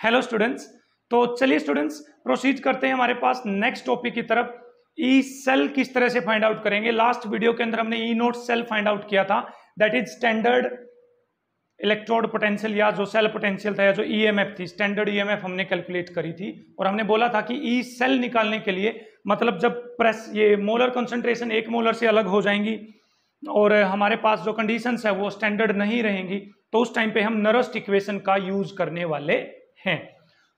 Hello students. तो चलिए students proceed करते हैं हमारे पास नेक्स्ट टॉपिक की तरफ। ई सेल किस तरह से फाइंड आउट करेंगे। लास्ट वीडियो के अंदर हमने ई नोट सेल फाइंड आउट किया था, that is standard electrode potential या जो सेल पोटेंशियल था या जो ईएमएफ थी, स्टैंडर्ड ईएमएफ हमने कैलकुलेट करी थी। और हमने बोला था कि ई सेल निकालने के लिए मतलब जब प्रेस ये मोलर कंसंट्रेशन 1 मोलर से अलग हो जाएंगी और हमारे पास जो कंडीशंस है वो स्टैंडर्ड नहीं रहेंगी, तो उस टाइम पे हम नरस्ट इक्वेशन का यूज करने वाले हैं।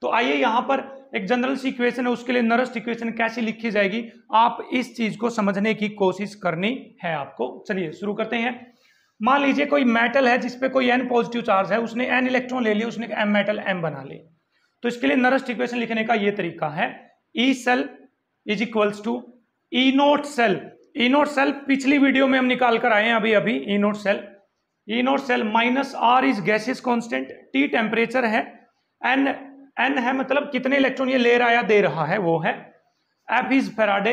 तो आइए यहां पर एक जनरल सी इक्वेशन है, उसके लिए नरस्ट इक्वेशन कैसे लिखी जाएगी आप इस चीज को समझने की कोशिश करनी है आपको। चलिए शुरू करते हैं। मान लीजिए कोई मेटल है जिसपे कोई n पॉजिटिव चार्ज है, उसने n इलेक्ट्रॉन ले लिए, उसने m मेटल m बना ले। तो इसके लिए नरस्ट इक्वेशन लिखने का ये तरीका है, E cell is equals to E naught cell. E naught cell पिछली वीडियो में हम निकाल कर आए हैं अभी E naught cell minus R is gases constant, T temperature है, एन है मतलब कितने इलेक्ट्रॉन ये ले रहा है दे रहा है वो है, एफ इज फेराडे,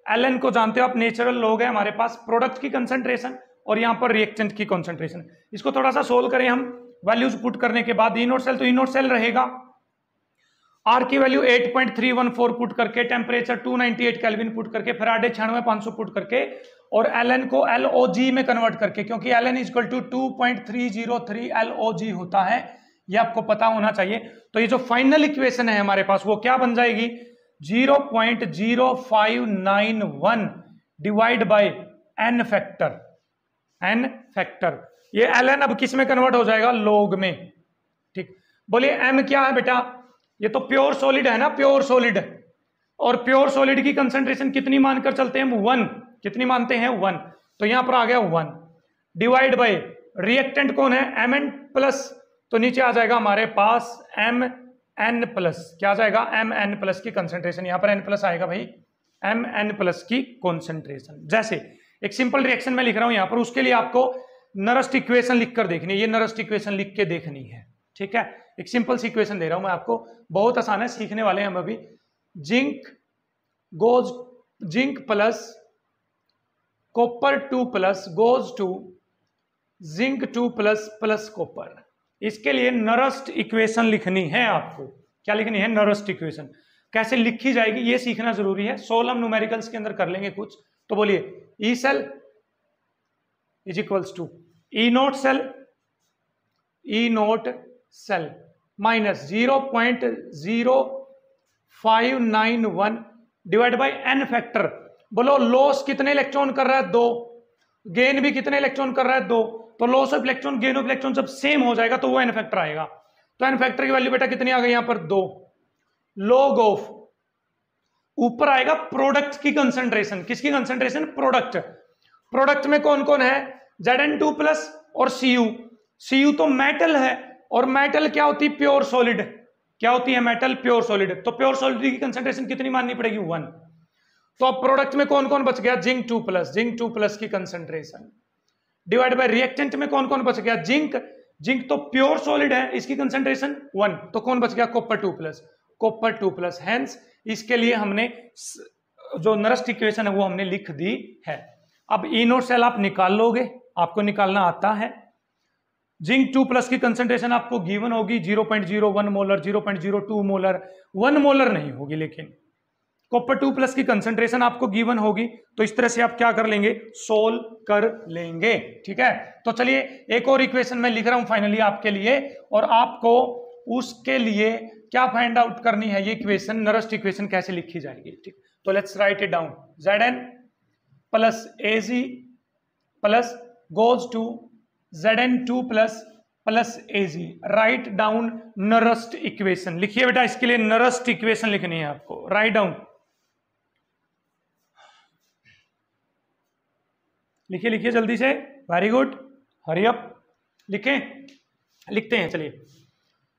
एल को जानते हो आप, नेचुरल लॉग है हमारे पास, प्रोडक्ट की कंसंट्रेशन और यहां पर रिएक्टेंट की कंसंट्रेशन। इसको थोड़ा सा सोल्व करें हम वैल्यूज पुट करने के बाद। ई नोट सेल तो ई नोट सेल रहेगा, आर की वैल्यू 8.314 पुट करके, टेम्परेचर 298 केल्विन पुट करके, फेराडे 96500 पुट करके और एल को LOG में कन्वर्ट करके, क्योंकि L N equal to 2.303 LOG होता है, ये आपको पता होना चाहिए। तो ये जो फाइनल इक्वेशन है हमारे पास वो क्या बन जाएगी, 0.0591 डिवाइड बाय एन फैक्टर। ये ln अब किस में कन्वर्ट हो जाएगा, लॉग में। ठीक, बोलिए m क्या है बेटा, ये तो प्योर सॉलिड है ना, प्योर सॉलिड। और प्योर सॉलिड की कंसंट्रेशन कितनी मानकर चलते हैं हम, 1। कितनी मानते हैं, 1। तो यहां पर आ गया 1 डिवाइड बाय रिएक्टेंट कौन है, Mn प्लस, तो नीचे आ जाएगा हमारे पास Mn प्लस, क्या आ जाएगा Mn प्लस की कंसंट्रेशन, यहां पर n प्लस आएगा भाई, Mn प्लस की कंसंट्रेशन। जैसे एक सिंपल रिएक्शन में लिख रहा हूं यहां पर, उसके लिए आपको नरस्ट इक्वेशन लिखकर देखनी है, ये नरस्ट इक्वेशन लिख के देखनी है। ठीक है, एक सिंपल सी इक्वेशन दे रहा हूं मैं आपको, बहुत आसान है, सीखने वाले हैं हम अभी। Zinc plus copper 2 plus goes to zinc 2 plus copper. इसके लिए नरस्ट इक्वेशन लिखनी है आपको। क्या लिखनी है, नरस्ट इक्वेशन। कैसे लिखी जाएगी ये सीखना जरूरी है, 16 न्यूमेरिकल्स के अंदर कर लेंगे कुछ। तो बोलिए E cell is equals to E naught cell minus 0.0591 divide by N factor. बोलो लॉस कितने इलेक्ट्रॉन कर रहा है, 2। गेन भी कितने इलेक्ट्रॉन कर रहा है, 2। तो loss of electron gain of electron जब सेम हो जाएगा तो वो एन फैक्टर आएगा। तो एन फैक्टर की वैल्यू बेटा कितनी आ गई यहां पर, 2 लॉग ऑफ, ऊपर आएगा प्रोडक्ट की कंसंट्रेशन। किसकी कंसंट्रेशन, प्रोडक्ट में कौन कौन है, Zn2 प्लस और Cu तो मेटल है, और मेटल क्या होती है, प्योर सॉलिड। क्या होती है मेटल, प्योर सॉलिड। तो प्योर सॉलिड की कंसंट्रेशन कितनी माननी पड़ेगी, 1। तो अब प्रोडक्ट में कौन कौन बच गया, जिंक 2 प्लस की कंसंट्रेशन डिवाइड बाय रिएक्टेंट में कौन कौन बच गया, जिंक तो प्योर सॉलिड है, इसकी कंसंट्रेशन 1। तो कौन बच गया, कॉपर 2 प्लस। हेंस इसके लिए हमने जो नरस्ट इक्वेशन है वो हमने लिख दी है। अब ई नोट सेल आप निकाल लोगे, आपको निकालना आता है। जिंक 2 प्लस की कंसंट्रेशन आपको गिवन होगी 0.01 मोलर, 0.02 मोलर, 1 मोलर नहीं होगी, लेकिन कॉपर 2 प्लस की कंसंट्रेशन आपको गिवन होगी। तो इस तरह से आप क्या कर लेंगे, सोल्व कर लेंगे। ठीक है, तो चलिए एक और इक्वेशन मैं लिख रहा हूं फाइनली आपके लिए, और आपको उसके लिए क्या फाइंड आउट करनी है, ये इक्वेशन नरस्ट इक्वेशन कैसे लिखी जाएगी। ठीक, तो let's write it down. Zn plus Az plus goes to Zn2 plus Az। Write down Nernst equation. लिखिए बेटा, इसके लिए नरस्ट इक्वेशन लिखनी है आपको, राइट डाउन। लिखिए जल्दी से, वेरी गुड, हरी अप, लिखते हैं। चलिए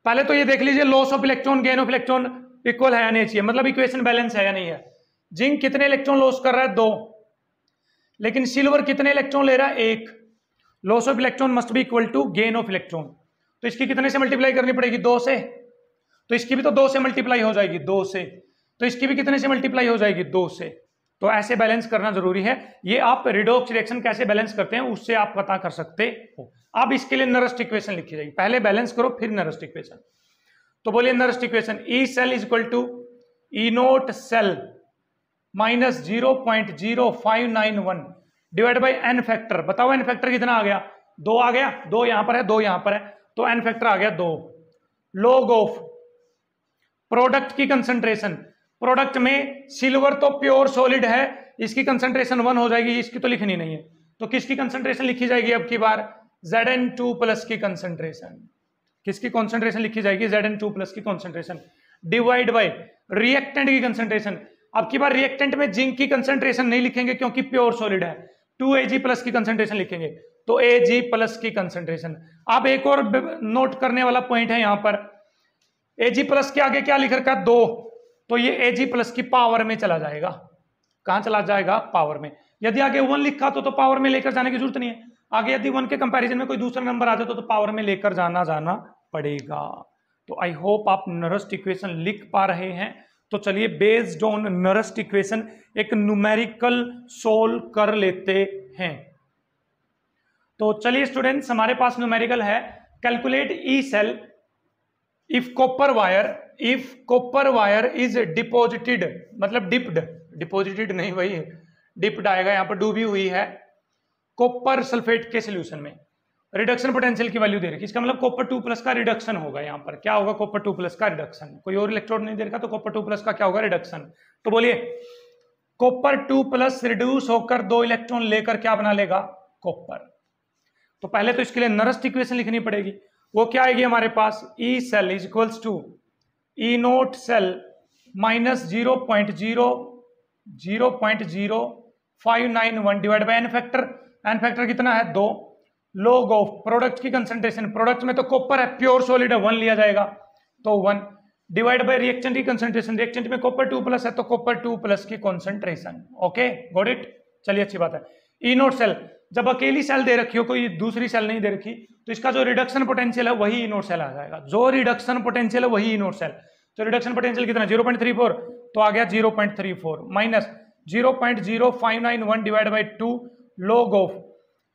पहले तो ये देख लीजिए, loss of electron gain of electron equal है या नहीं चाहिए, मतलब इक्वेशन बैलेंस है या नहीं है। जिंक कितने इलेक्ट्रॉन लॉस कर रहा है, 2, लेकिन सिल्वर कितने इलेक्ट्रॉन ले रहा है, 1। Loss of electron must be equal to gain of electron. तो इसकी कितने से मल्टीप्लाई करनी पड़ेगी, 2 से। तो इसकी भी तो 2 से मल्टीप्लाई हो जाएगी, 2 से। तो इसकी भी कितने से मल्टीप्लाई हो जाएगी, 2 से। तो ऐसे बैलेंस करना जरूरी है। ये आप रिडॉक्स रिएक्शन कैसे बैलेंस करते हैं उससे आप पता कर सकते हो। अब इसके लिए नरस्ट इक्वेशन लिखी जाएगी, पहले बैलेंस करो फिर नरस्ट इक्वेशन। तो बोलिए Nernst equation, E cell is equal to E naught cell minus 0.0591 divide by N factor. बताओ एन फैक्टर कितना आ गया, 2 आ गया, 2 यहां पर है, 2 यहां पर है, तो एन फैक्टर आ गया 2। लॉग ऑफ प्रोडक्ट की कंसंट्रेशन, प्रोडक्ट में सिल्वर तो प्योर सॉलिड है, इसकी कंसंट्रेशन 1 हो जाएगी, इसकी तो लिखनी नहीं है, तो किसकी कंसंट्रेशन लिखी जाएगी अब की बार, Zn2 प्लस की कंसंट्रेशन। किसकी कंसंट्रेशन लिखी जाएगी, Zn2 प्लस की कंसंट्रेशन डिवाइड बाय रिएक्टेंट की कंसंट्रेशन। अब की बार रिएक्टेंट में जिंक की कंसंट्रेशन नहीं लिखेंगे क्योंकि प्योर सॉलिड है, 2Ag प्लस की कंसंट्रेशन लिखेंगे, तो Ag प्लस की कंसंट्रेशन। अब एक और नोट करने वाला पॉइंट है यहां पर, Ag प्लस के आगे क्या लिख रखा है 2, तो ये Ag प्लस की पावर में चला जाएगा, कहां चला जाएगा, पावर में। यदि आगे 1 लिखा तो पावर में लेकर जाने की जरूरत नहीं है, आगे यदि 1 के कंपैरिजन में कोई दूसरा नंबर आ जाए तो पावर में लेकर जाना पड़ेगा। तो आई होप आप नरेस्ट इक्वेशन लिख पा रहे हैं। तो चलिए बेस्ड ऑन नरेस्ट इक्वेशन एक न्यूमेरिकल सोल्व कर लेते हैं। तो चलिए स्टूडेंट्स, हमारे पास न्यूमेरिकल है, calculate E cell if copper wire is deposited, मतलब डिप्ड, डिपोजिटेड नहीं वही डिप्ड आएगा, यहां पर डूबी हुई है कॉपर सल्फेट के सॉल्यूशन में। रिडक्शन पोटेंशियल की वैल्यू दे रखी, इसका मतलब कॉपर 2 प्लस का रिडक्शन होगा। यहां पर क्या होगा, कॉपर 2 प्लस का रिडक्शन, कोई और इलेक्ट्रोड नहीं दे रखा, तो कॉपर 2 प्लस का क्या होगा, रिडक्शन। तो बोलिए कॉपर 2 प्लस रिड्यूस होकर 2 इलेक्ट्रॉन लेकर क्या बना लेगा, कॉपर। तो पहले तो इसके लिए नरेस्ट इक्वेशन लिखनी पड़ेगी, वो क्या आएगी हमारे पास, E cell is equals to E naught cell minus 0.0591 divide by N factor. N factor कितना है, 2। लॉग ऑफ प्रोडक्ट की कंसंट्रेशन, प्रोडक्ट में तो कॉपर है, प्योर सॉलिड है, 1 लिया जाएगा, तो 1 डिवाइड बाय रिएक्टेंट की कंसंट्रेशन, रिएक्टेंट में कॉपर 2 प्लस है तो कॉपर 2 प्लस की कंसंट्रेशन। ओके गॉट इट, चलिए अच्छी बात है। ई नोट सेल, जब अकेली सेल दे रखी हो, कोई दूसरी सेल नहीं दे रखी, तो इसका जो रिडक्शन पोटेंशियल है वही ई नोट सेल आ जाएगा, जो रिडक्शन पोटेंशियल है वही ई नोट सेल। तो रिडक्शन पोटेंशियल कितना, 0.34, तो आ गया 0.34 minus 0.0591 divide bye 2 log of,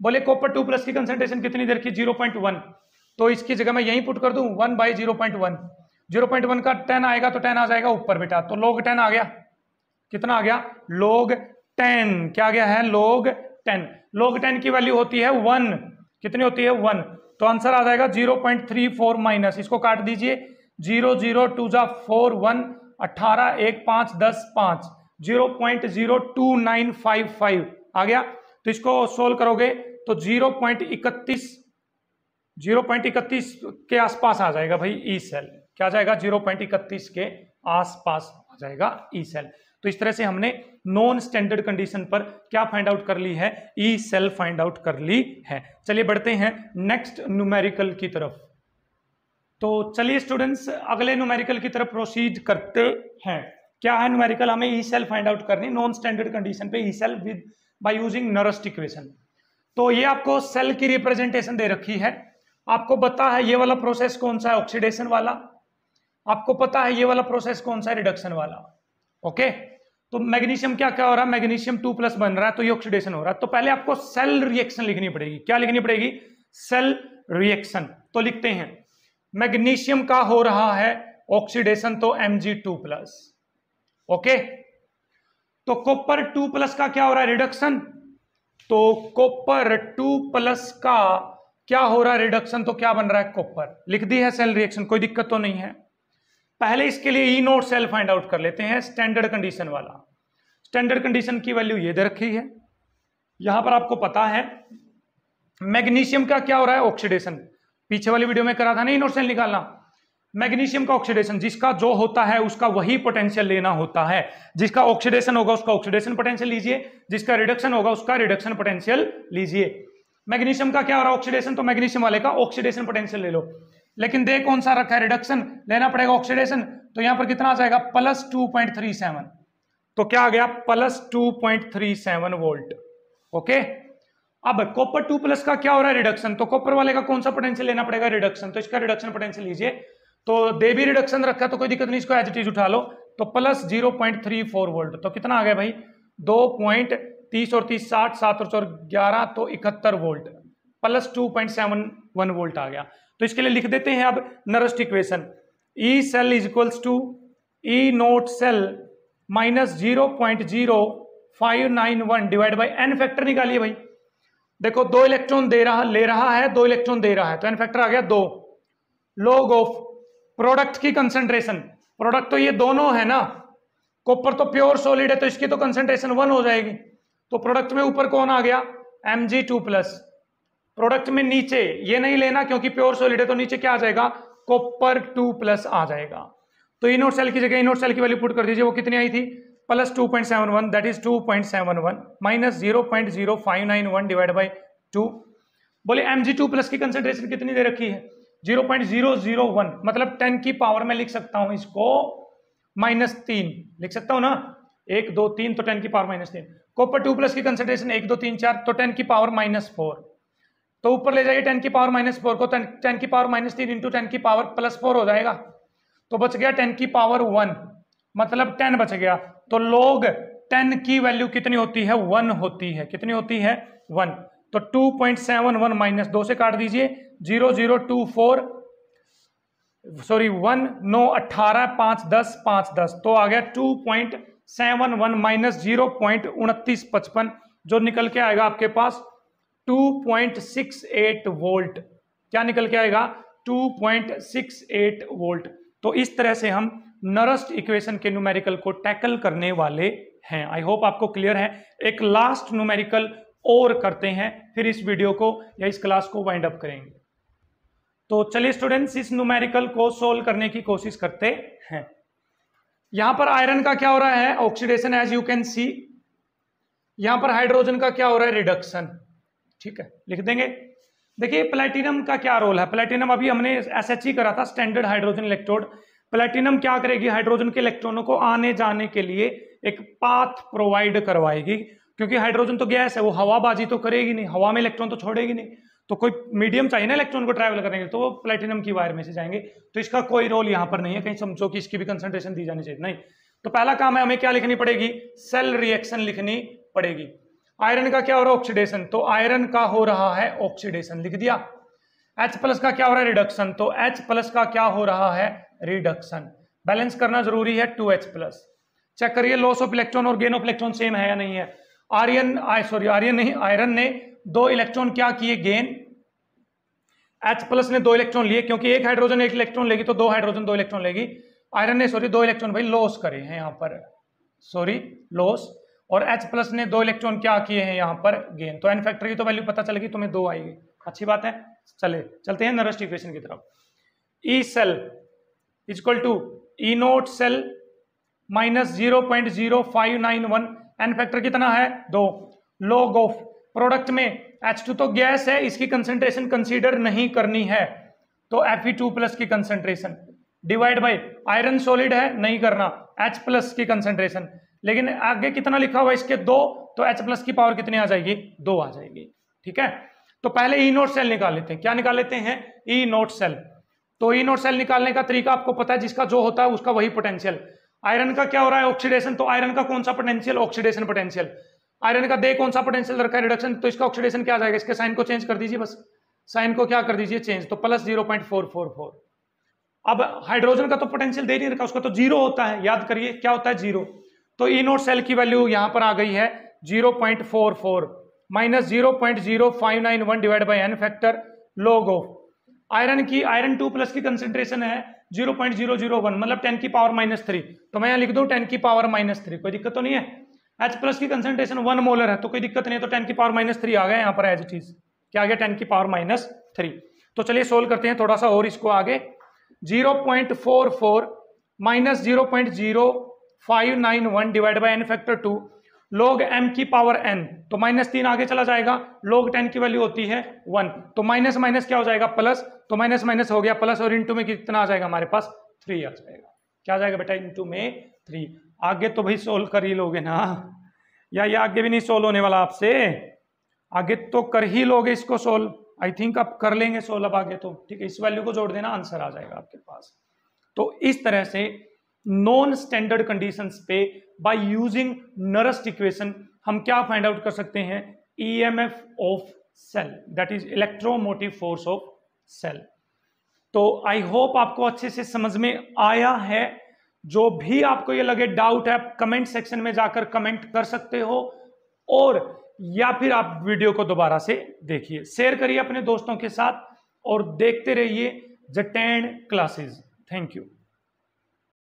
बोले कॉपर 2 प्लस की कंसंट्रेशन कितनी देर की, 0.1, तो इसकी जगह मैं यहीं पुट कर दूं 1 बाई 0.1, 0.1 का 10 आएगा तो 10 आ जाएगा ऊपर बेटा, तो log 10 आ गया, कितना आ गया, log 10, क्या आ गया है, log 10। log 10 की वैल्यू होती है 1, कितनी होती है 1, तो आंसर आ जाएगा 0.34 माइनस, इसको काट दीजिए, 0 0 2 जा 4 1 18 1 5 10 5, 0.02955 आ गया। तो इसको सोल्व करोगे तो 0.31 के आसपास आ जाएगा भाई ई सेल, क्या जाएगा, 0.31 के आसपास आ जाएगा ई सेल। तो इस तरह से हमने नॉन स्टैंडर्ड कंडीशन पर क्या फाइंड आउट कर ली है, ई सेल फाइंड आउट कर ली है। चलिए बढ़ते हैं नेक्स्ट न्यूमेरिकल की तरफ। तो चलिए स्टूडेंट्स अगले न्यूमेरिकल की तरफ प्रोसीड करते हैं। क्या है न्यूमेरिकल, हमें ई सेल फाइंड आउट करनी नॉन स्टैंडर्ड कंडीशन पे, E cell with by using Nernst equation. तो ये आपको सेल की रिप्रेजेंटेशन दे रखी है, आपको पता है ये वाला प्रोसेस कौन सा है, ऑक्सीडेशन वाला, आपको पता है ये वाला प्रोसेस कौन सा है, रिडक्शन वाला। ओके, तो मैग्नीशियम क्या क्या हो रहा है, मैग्नीशियम 2 प्लस बन रहा है, तो ये ऑक्सीडेशन हो रहा है। तो पहले आपको सेल रिएक्शन लिखनी पड़ेगी, क्या लिखनी पड़ेगी, सेल रिएक्शन। तो लिखते हैं मैग्नीशियम का हो रहा है ऑक्सीडेशन, तो Mg2+। ओके, तो कॉपर 2 प्लस का क्या हो रहा है, रिडक्शन, तो कॉपर 2 प्लस का क्या हो रहा है, रिडक्शन, तो क्या बन रहा है, कॉपर। लिख दी है सेल रिएक्शन, कोई दिक्कत तो नहीं है। पहले इसके लिए ई नोट सेल फाइंड आउट कर लेते हैं, स्टैंडर्ड कंडीशन वाला। स्टैंडर्ड कंडीशन की वैल्यू ये दे रखी है, यहां पर आपको पता है मैग्नीशियम का क्या हो रहा है, ऑक्सीडेशन, पीछे वाली वीडियो में करा था ना ई नोट सेल निकालना। मैग्नीशियम का ऑक्सीडेशन, जिसका जो होता है उसका वही पोटेंशियल लेना होता है, जिसका ऑक्सीडेशन होगा उसका ऑक्सीडेशन पोटेंशियल लीजिए, जिसका रिडक्शन होगा उसका रिडक्शन पोटेंशियल लीजिए। मैग्नीशियम का क्या हो रहा है, ऑक्सीडेशन, तो मैग्नीशियम वाले का ऑक्सीडेशन पोटेंशियल ले लो। लेकिन दे कौन सा रखा है, रिडक्शन, लेना पड़ेगा ऑक्सीडेशन, तो यहां पर कितना आ जाएगा, +2.37, तो क्या आ गया, +2.37 वोल्ट। ओके, अब कॉपर 2 प्लस का क्या हो रहा है, रिडक्शन, तो कॉपर वाले का कौन सा पोटेंशियल लेना पड़ेगा, रिडक्शन, तो इसका रिडक्शन पोटेंशियल लीजिए। तो दे भी रिडक्शन रखा तो कोई दिक्कत नहीं, इसको एज इट इज उठा लो, तो +0.34 वोल्ट, तो कितना आ गया भाई, 2.30 और 30 60, 7 और 4 11, तो 71 वोल्ट, +2.71 वोल्ट आ गया। तो इसके लिए लिख देते हैं अब Nernst equation, E cell is equals to E naught cell minus 0.0591 divide by N factor निकालिए भाई। देखो 2 इलेक्ट्रॉन ले रहा है, 2 इलेक्ट्रॉन दे रहा है, तो एन फैक्टर आ गया 2। लॉग ऑफ प्रोडक्ट की कंसंट्रेशन, प्रोडक्ट तो ये दोनों है ना, कॉपर तो प्योर सॉलिड है तो इसकी तो कंसंट्रेशन 1 हो जाएगी। तो प्रोडक्ट में ऊपर कौन आ गया, Mg2+। प्रोडक्ट में नीचे ये नहीं लेना क्योंकि प्योर सॉलिड है, तो नीचे क्या आ जाएगा, कॉपर 2+ आ जाएगा। तो ई नोट सेल की जगह ई नोट सेल की वैल्यू पुट कर दीजिए, वो कितनी आई थी, plus 2.71, that is 2.71 minus 0.0591 divide by 2। बोले Mg2+ की कंसेंट्रेशन कितनी दे रखी है, 0.001, मतलब 10 की पावर में लिख सकता हूं इसको -3 लिख सकता हूं ना, 1 2 3, तो 10 की पावर -3। कॉपर 2+ की कंसेंट्रेशन 1 2 3 4, तो 10 की पावर -4, तो ऊपर ले जाइए 10 की पावर -4 को, 10 की पावर -3 इंटू 10 की पावर +4 हो जाएगा, तो बच गया 10 की पावर 1, मतलब 10 बच गया। तो log 10 की वैल्यू कितनी होती है, 1 होती है। कितनी होती है, 1। तो 2.71 माइनस 2 से काट दीजिए, 0024 सॉरी 1 9 18 5 10 5 10, तो आ गया 2.71 माइनस 0.2955, जो निकल के आएगा आपके पास 2.68 वोल्ट। क्या निकल के आएगा, 2.68 वोल्ट। तो इस तरह से हम नरस्ट इक्वेशन के न्यूमेरिकल को टैकल करने वाले हैं। आई होप आपको क्लियर है। एक लास्ट न्यूमेरिकल और करते हैं, फिर इस वीडियो को या इस क्लास को वाइंड अप करेंगे। तो चलिए स्टूडेंट्स, इस न्यूमेरिकल को सोल्व करने की कोशिश करते हैं। यहां पर आयरन का क्या हो रहा है, oxidation as you can see. यहां पर हाइड्रोजन का क्या हो रहा है, रिडक्शन। ठीक है, लिख देंगे। देखिए प्लैटिनम का क्या रोल है, प्लैटिनम अभी हमने SHE करा था, स्टैंडर्ड हाइड्रोजन इलेक्ट्रोड। प्लैटिनम क्या करेगी, हाइड्रोजन के इलेक्ट्रॉनों को आने जाने के लिए एक पाथ प्रोवाइड करवाएगी, क्योंकि हाइड्रोजन तो गैस है, वो हवाबाजी तो करेगी नहीं, हवा में इलेक्ट्रॉन तो छोड़ेगी नहीं, तो कोई मीडियम चाहिए ना इलेक्ट्रॉन को ट्रैवल करने के, तो वो प्लैटिनम की वायर में से जाएंगे। तो इसका कोई रोल यहाँ पर नहीं है, कहीं समझो कि इसकी भी कंसंट्रेशन दी जानी चाहिए, नहीं। तो पहला काम है, हमें क्या लिखनी पड़ेगी, सेल रिएक्शन लिखनी पड़ेगी। आयरन का क्या हो रहा है, ऑक्सीडेशन, तो आयरन का हो रहा है ऑक्सीडेशन, लिख दिया। H+ का क्या हो रहा है, रिडक्शन, तो H+ का क्या हो रहा है, रिडक्शन। बैलेंस करना जरूरी है, 2H+। चेक करिए लॉस ऑफ इलेक्ट्रॉन और गेन ऑफ इलेक्ट्रॉन सेम है या नहीं है। आयरन ने 2 इलेक्ट्रॉन क्या किए, गेन। H+ ने 2 इलेक्ट्रॉन लिए, क्योंकि एक हाइड्रोजन 1 इलेक्ट्रॉन लेगी तो 2 हाइड्रोजन 2 इलेक्ट्रॉन लेगी। आयरन ने 2 इलेक्ट्रॉन भाई लॉस करे हैं यहाँ पर, लॉस। और H+ ने 2 इलेक्ट्रॉन क्या किए हैं यहाँ पर, गेन। तो एन फैक्टर की तो वैल्यू पता चलेगी, तुम्हें 2 आएगी, अच्छी बात है। चलते हैं नरस्ट इक्वेशन की तरफ। E cell is equal to E naught cell minus 0.0591, N factor कितना है, 2। लॉग ऑफ प्रोडक्ट में H2 तो गैस है, इसकी कंसेंट्रेशन कंसीडर नहीं करनी है, तो Fe2+ की concentration divide by iron solid है, नहीं करना, H+ की कंसेंट्रेशन। लेकिन आगे कितना लिखा हुआ इसके, 2, तो H+ की पावर कितनी आ जाएगी, 2 आ जाएगी। ठीक है, तो पहले ई नोट सेल निकाल लेते हैं। क्या निकाल लेते हैं, ई नोट सेल। तो ई नोट सेल निकालने का तरीका आपको पता है, जिसका जो होता है उसका वही पोटेंशियल। आयरन का क्या हो रहा है, ऑक्सीडेशन, तो आयरन का कौन सा पोटेंशियल, ऑक्सीडेशन पोटेंशियल। आयरन का दे कौन सा पोटेंशियल रखा है, रिडक्शन, तो इसका ऑक्सीडेशन क्या आ जाएगा, इसके साइन को चेंज कर दीजिए, बस साइन को क्या कर दीजिए, चेंज, तो प्लस 0.444। अब हाइड्रोजन का तो पोटेंशियल दे नहीं रखा, उसका तो 0 होता है, याद करिए क्या होता है, 0। तो ई नोट सेल की वैल्यू यहां पर आ गई है 0.44 minus 0.0591 divide by N factor log of iron की, आयरन 2+ की कंसेंट्रेशन है 0.001, मतलब 10 की पावर -3, तो मैं यहां लिख दूं 10 की पावर -3, कोई दिक्कत तो नहीं है। H+ की कंसेंट्रेशन 1 मोलर है, तो कोई दिक्कत नहीं है, तो 10 की पावर -3 आ गया यहाँ पर एज इट इज, क्या आ गया, 10 की पावर -3। तो चलिए सोल्व करते हैं थोड़ा सा और इसको आगे। 0.44 minus 0.0591 divide by N factor 2 log m की पावर n, तो -3 आगे चला जाएगा, log 10 की वैल्यू होती है 1, तो माइनस माइनस क्या हो जाएगा, प्लस, तो माइनस माइनस हो गया प्लस, और इंटू में कितना आ जाएगा हमारे पास, 3 आ जाएगा। क्या आ जाएगा बेटा, इंटू में 3। आगे तो भाई सोल्व कर ही लोगे ना, या ये आगे भी नहीं सोल्व होने वाला आपसे, आगे तो कर ही लोगे इसको सोल्व, आई थिंक आप कर लेंगे सोल्व अब आगे तो, ठीक है। इस वैल्यू को जोड़ देना, आंसर आ जाएगा आपके पास। तो इस तरह से नॉन स्टैंडर्ड कंडीशंस पे बाय यूजिंग नरस्ट इक्वेशन हम क्या फाइंड आउट कर सकते हैं, EMF of cell, that is electromotive force of cell. तो आई होप आपको अच्छे से समझ में आया है। जो भी आपको ये लगे डाउट है, आप कमेंट सेक्शन में जाकर कमेंट कर सकते हो, और या फिर आप वीडियो को दोबारा से देखिए, शेयर करिए अपने दोस्तों के साथ और देखते रहिए द 10 क्लासेस। Thank you.